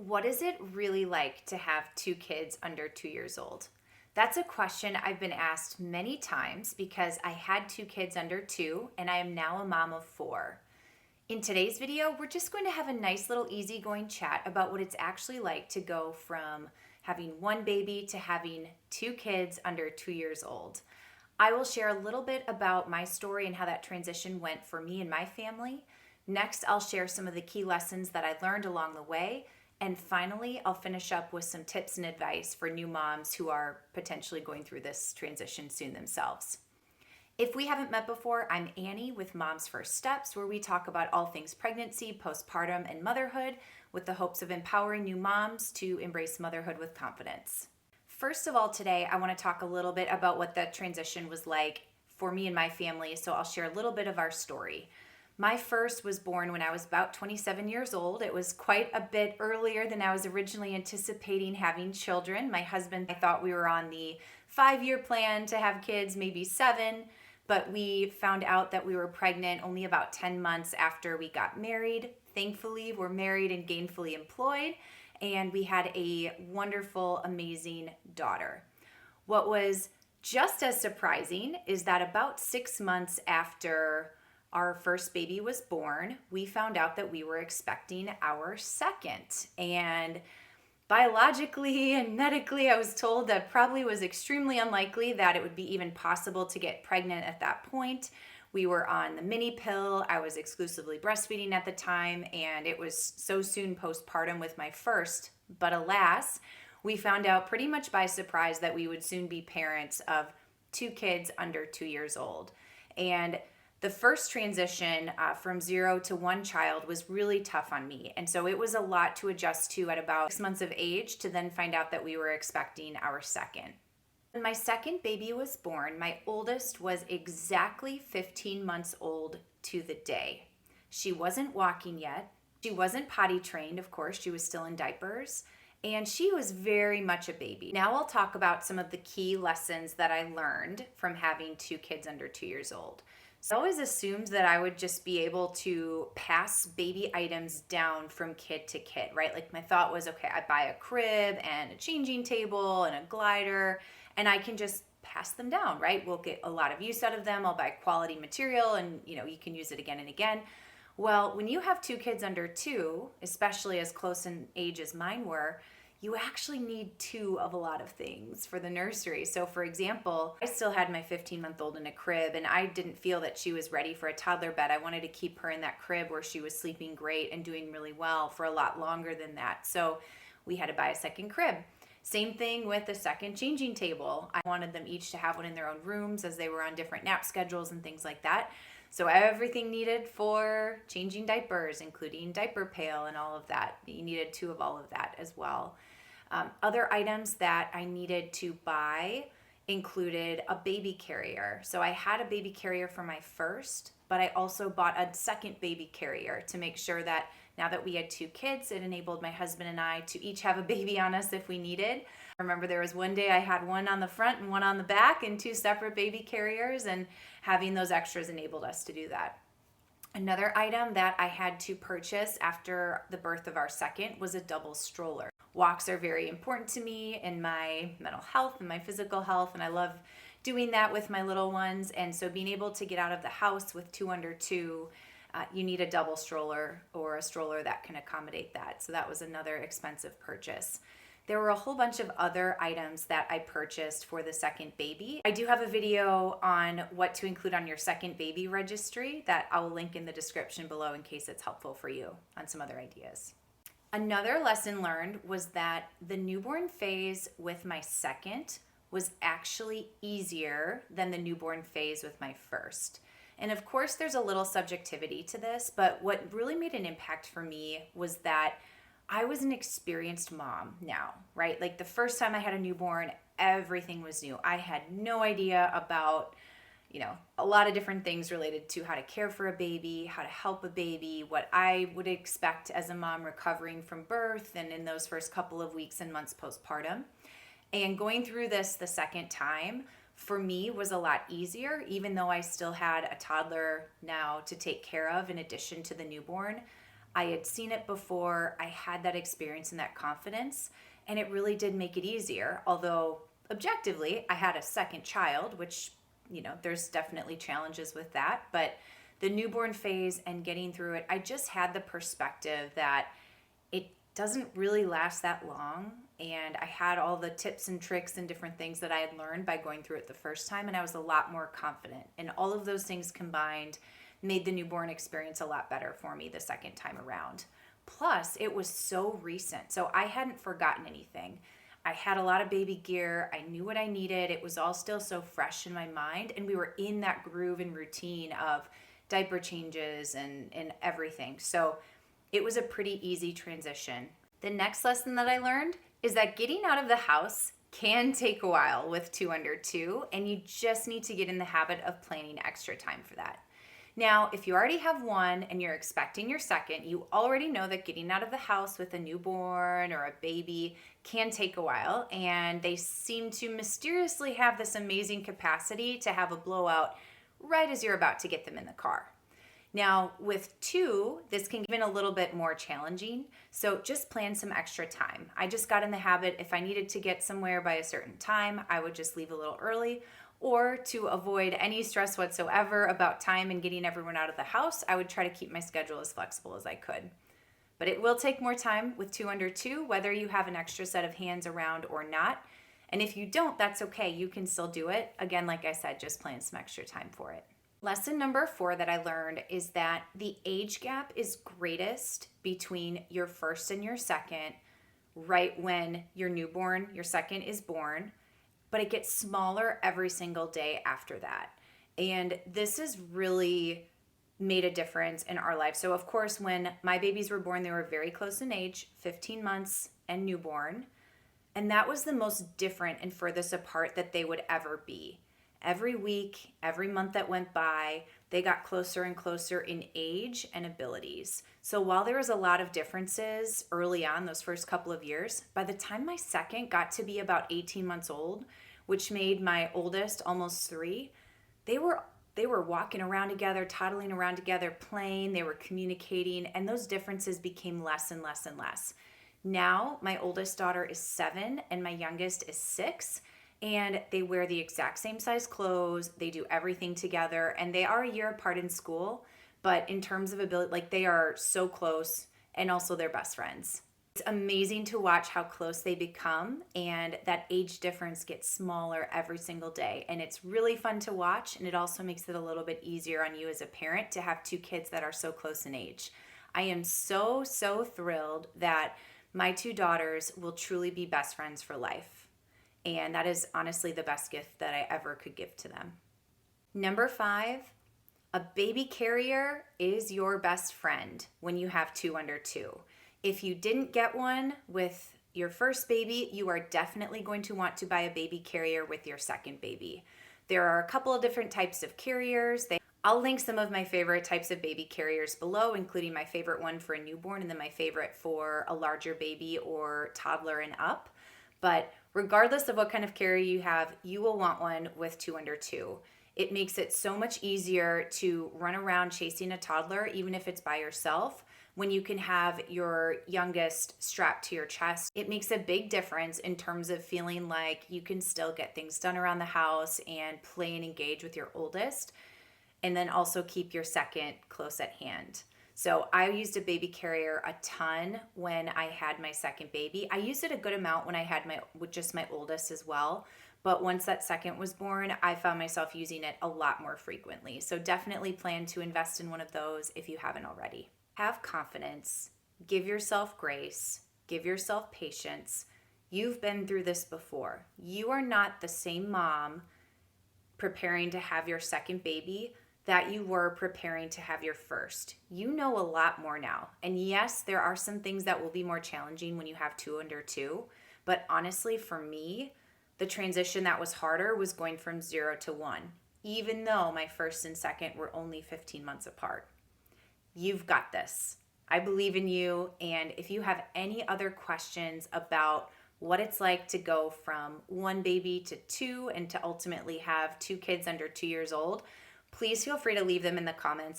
What is it really like to have two kids under 2 years old? That's a question I've been asked many times because I had two kids under two and I am now a mom of four. In today's video, we're just going to have a nice little easygoing chat about what it's actually like to go from having one baby to having two kids under 2 years old. I will share a little bit about my story and how that transition went for me and my family. Next, I'll share some of the key lessons that I learned along the way. And finally, I'll finish up with some tips and advice for new moms who are potentially going through this transition soon themselves. If we haven't met before, I'm Annie with Mom's First Steps, where we talk about all things pregnancy, postpartum, and motherhood with the hopes of empowering new moms to embrace motherhood with confidence. First of all, today, I want to talk a little bit about what the transition was like for me and my family, so I'll share a little bit of our story. My first was born when I was about 27 years old. It was quite a bit earlier than I was originally anticipating having children. My husband, I thought we were on the 5-year plan to have kids, maybe 7, but we found out that we were pregnant only about 10 months after we got married. Thankfully, we're married and gainfully employed, and we had a wonderful, amazing daughter. What was just as surprising is that about 6 months after our first baby was born, we found out that we were expecting our second. And biologically and medically, I was told that probably was extremely unlikely that it would be even possible to get pregnant at that point. We were on the mini pill. I was exclusively breastfeeding at the time, and it was so soon postpartum with my first. But alas, we found out pretty much by surprise that we would soon be parents of two kids under 2 years old. And the first transition from 0 to 1 child was really tough on me. And so it was a lot to adjust to at about 6 months of age to then find out that we were expecting our second. When my second baby was born, my oldest was exactly 15 months old to the day. She wasn't walking yet. She wasn't potty trained, of course. She was still in diapers. And she was very much a baby. Now I'll talk about some of the key lessons that I learned from having two kids under 2 years old. So I always assumed that I would just be able to pass baby items down from kid to kid, right? Like my thought was, okay, I buy a crib and a changing table and a glider, and I can just pass them down, right? We'll get a lot of use out of them. I'll buy quality material and you can use it again and again. Well, when you have two kids under 2, especially as close in age as mine were, you actually need 2 of a lot of things for the nursery. So for example, I still had my 15-month-old in a crib, and I didn't feel that she was ready for a toddler bed. I wanted to keep her in that crib where she was sleeping great and doing really well for a lot longer than that. So we had to buy a second crib. Same thing with the second changing table. I wanted them each to have one in their own rooms as they were on different nap schedules and things like that. So everything needed for changing diapers, including diaper pail and all of that. You needed 2 of all of that as well. Other items that I needed to buy included a baby carrier. So I had a baby carrier for my first, but I also bought a second baby carrier to make sure that now that we had 2 kids, it enabled my husband and I to each have a baby on us if we needed. I remember there was one day I had one on the front and one on the back and 2 separate baby carriers, and having those extras enabled us to do that. Another item that I had to purchase after the birth of our second was a double stroller. Walks are very important to me in my mental health and my physical health, and I love doing that with my little ones. And so being able to get out of the house with 2 under 2, you need a double stroller or a stroller that can accommodate that. So that was another expensive purchase. There were a whole bunch of other items that I purchased for the second baby. I do have a video on what to include on your second baby registry that I'll link in the description below in case it's helpful for you on some other ideas. Another lesson learned was that the newborn phase with my second was actually easier than the newborn phase with my first. And of course, there's a little subjectivity to this, but what really made an impact for me was that I was an experienced mom now, right? Like the first time I had a newborn, everything was new. I had no idea about, a lot of different things related to how to care for a baby, how to help a baby, what I would expect as a mom recovering from birth and in those first couple of weeks and months postpartum. And going through this the second time for me was a lot easier, even though I still had a toddler now to take care of in addition to the newborn. I had seen it before. I had that experience and that confidence, and it really did make it easier. Although, objectively, I had a second child, which, there's definitely challenges with that. But the newborn phase and getting through it, I just had the perspective that it doesn't really last that long. And I had all the tips and tricks and different things that I had learned by going through it the first time, and I was a lot more confident. And all of those things combined made the newborn experience a lot better for me the second time around. Plus, it was so recent, so I hadn't forgotten anything. I had a lot of baby gear. I knew what I needed. It was all still so fresh in my mind, and we were in that groove and routine of diaper changes and everything. So it was a pretty easy transition. The next lesson that I learned is that getting out of the house can take a while with 2 under 2, and you just need to get in the habit of planning extra time for that. Now, if you already have one and you're expecting your second, you already know that getting out of the house with a newborn or a baby can take a while, and they seem to mysteriously have this amazing capacity to have a blowout right as you're about to get them in the car. Now, with 2, this can get a little bit more challenging, so just plan some extra time. I just got in the habit, if I needed to get somewhere by a certain time, I would just leave a little early, or to avoid any stress whatsoever about time and getting everyone out of the house, I would try to keep my schedule as flexible as I could. But it will take more time with 2 under 2, whether you have an extra set of hands around or not. And if you don't, that's okay. You can still do it. Again, like I said, just plan some extra time for it. Lesson number 4 that I learned is that the age gap is greatest between your first and your second, right when your newborn, your second, is born, but it gets smaller every single day after that. And this has really made a difference in our life. So of course, when my babies were born, they were very close in age, 15 months and newborn. And that was the most different and furthest apart that they would ever be. Every week, every month that went by, they got closer and closer in age and abilities. So while there was a lot of differences early on, those first couple of years, by the time my second got to be about 18 months old, which made my oldest almost 3, they were walking around together, toddling around together, playing, they were communicating, and those differences became less and less and less. Now, my oldest daughter is 7 and my youngest is 6. And they wear the exact same size clothes, they do everything together, and they are a year apart in school, but in terms of ability, like, they are so close, and also they're best friends. It's amazing to watch how close they become, and that age difference gets smaller every single day, and it's really fun to watch, and it also makes it a little bit easier on you as a parent to have 2 kids that are so close in age. I am so thrilled that my 2 daughters will truly be best friends for life. And that is honestly the best gift that I ever could give to them. Number 5, a baby carrier is your best friend when you have 2 under 2. If you didn't get one with your first baby, you are definitely going to want to buy a baby carrier with your second baby. There are a couple of different types of carriers. I'll link some of my favorite types of baby carriers below, including my favorite one for a newborn and then my favorite for a larger baby or toddler and up. But regardless of what kind of carrier you have, you will want one with 2 under 2. It makes it so much easier to run around chasing a toddler, even if it's by yourself, when you can have your youngest strapped to your chest. It makes a big difference in terms of feeling like you can still get things done around the house and play and engage with your oldest, and then also keep your second close at hand. So I used a baby carrier a ton when I had my second baby. I used it a good amount when I had just my oldest as well. But once that second was born, I found myself using it a lot more frequently. So definitely plan to invest in one of those if you haven't already. Have confidence, give yourself grace, give yourself patience. You've been through this before. You are not the same mom preparing to have your second baby that you were preparing to have your first. You know a lot more now. And yes, there are some things that will be more challenging when you have 2 under 2. But honestly, for me, the transition that was harder was going from 0 to 1, even though my first and second were only 15 months apart. You've got this. I believe in you. And if you have any other questions about what it's like to go from 1 baby to 2 and to ultimately have 2 kids under 2 years old, please feel free to leave them in the comments.